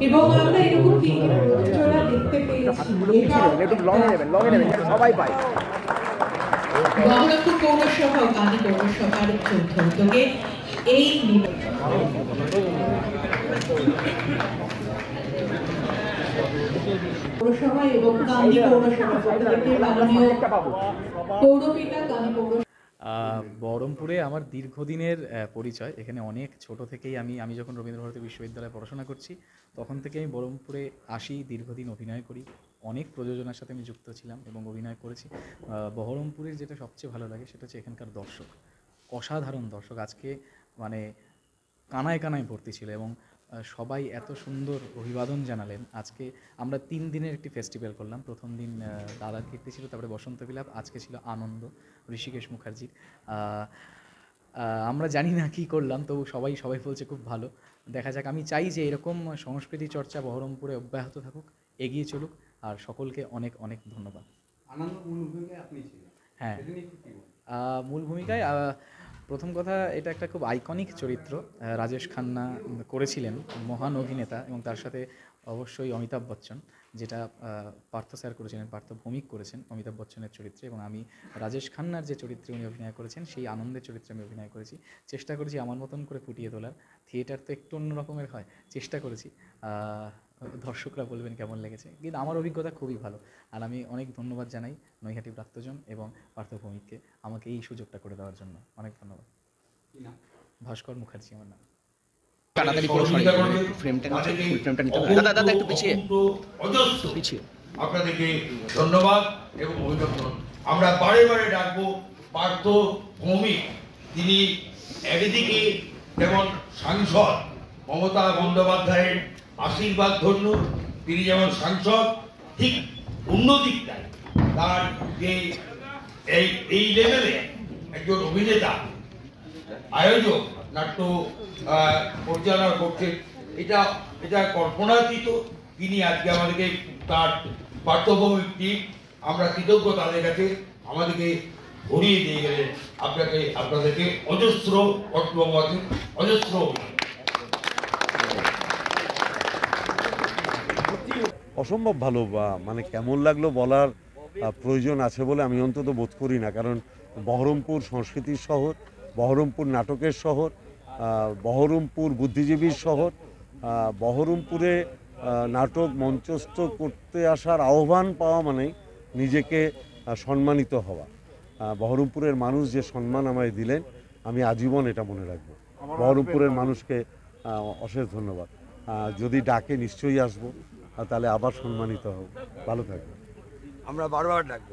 এবং আমরা এরকম জোড়া দেখতে পেয়েছি। বহরমপুর পৌরসভা ও গান্ধী পৌরসভার যৌথ উদ্যোগে এই পৌরসভা এবং গান্ধী পৌরসভা মাননীয় পৌরপিতা গান্ধী পৌরসভা। বহরমপুরে আমার দীর্ঘদিনের পরিচয়। এখানে অনেক ছোট থেকেই আমি যখন রবীন্দ্রভারতী বিশ্ববিদ্যালয়ে পড়াশোনা করছি তখন থেকে আমি বহরমপুরে আসি, দীর্ঘদিন অভিনয় করি, অনেক প্রযোজনার সাথে আমি যুক্ত ছিলাম এবং অভিনয় করেছি। বহরমপুরের যেটা সবচেয়ে ভালো লাগে সেটা হচ্ছে এখানকার দর্শক, অসাধারণ দর্শক। আজকে মানে কানায় কানায় ভর্তি ছিল এবং সবাই এত সুন্দর অভিবাদন জানালেন। আজকে আমরা 3 দিনের একটি ফেস্টিভ্যাল করলাম। প্রথম দিন দাদার কীর্তি ছিল, তারপরে বসন্ত বিলাপ, আজকে ছিল আনন্দ ঋষিকেশ মুখার্জির। আমরা জানি না কী করলাম, তবু সবাই বলছে খুব ভালো। দেখা যাক। আমি চাই যে এরকম সংস্কৃতি চর্চা বহরমপুরে অব্যাহত থাকুক, এগিয়ে চলুক। আর সকলকে অনেক অনেক ধন্যবাদ। আনন্দ মূল ভূমিকায় আপনি ছিলেন। হ্যাঁ, মূল ভূমিকায় প্রথম কথা, এটা একটা খুব আইকনিক চরিত্র। রাজেশ খান্না করেছিলেন, মহান অভিনেতা, এবং তার সাথে অবশ্যই অমিতাভ বচ্চন, যেটা পার্থ স্যার করেছিলেন, পার্থ ভৌমিক করেছেন অমিতাভ বচ্চনের চরিত্রে, এবং আমি রাজেশ খান্নার যে চরিত্রে উনি অভিনয় করেছেন সেই আনন্দের চরিত্রে আমি অভিনয় করেছি। চেষ্টা করেছি আমার মতন করে ফুটিয়ে তোলার। থিয়েটার তো একটু অন্য রকমের হয়, চেষ্টা করেছি। দর্শকরা বলবেন কেমন লেগেছে, কিন্তু আমার অভিজ্ঞতা খুবই ভালো। আর আমি অনেক ধন্যবাদ জানাই নৈহাটি প্রাপ্তজন এবং পার্থ ভৌমিককে আমাকে এই সুযোগটা করে দেওয়ার জন্য। অনেক ধন্যবাদ। ভাস্কর মুখার্জি আমার নাম। আপনাদেরকে ধন্যবাদ এবং অভিনন্দন। আমরা বারে বারে ডাকবো পার্থ ভৌমিক। তিনি একদিকে যেমন সাংসদ মমতা বন্দ্যোপাধ্যায়ের আশীর্বাদ ধন্য, তিনি যেমন সাংসদ, ঠিক অন্যদিকটায় তার যে এই লেভেলে একজন অভিনেতা, আয়োজক, নাট্য পরিচালনা করছেন, এটা কল্পনাতীত। তিনি আজকে আমাদেরকে তার পার্থভৌমিক টিম, আমরা কৃতজ্ঞ তাদের কাছে, আমাদেরকে ভরিয়ে দিয়ে গেলেন। আপনাদেরকে অজস্র কর্তব্য আছে, অজস্র। অসম্ভব ভালো, মানে কেমন লাগলো বলার প্রয়োজন আছে বলে আমি অন্তত বোধ করি না। কারণ বহরমপুর সংস্কৃতির শহর, বহরমপুর নাটকের শহর, বহরমপুর বুদ্ধিজীবীর শহর। বহরমপুরে নাটক মঞ্চস্থ করতে আসার আহ্বান পাওয়া মানে নিজেকে সম্মানিত হওয়া। বহরমপুরের মানুষ যে সম্মান আমায় দিলেন, আমি আজীবন এটা মনে রাখবো। বহরমপুরের মানুষকে অশেষ ধন্যবাদ। যদি ডাকে নিশ্চয়ই আসবো, তাহলে আবার সম্মানিত হব। ভালো থাকবেন। আমরা বারবার ডাকবো।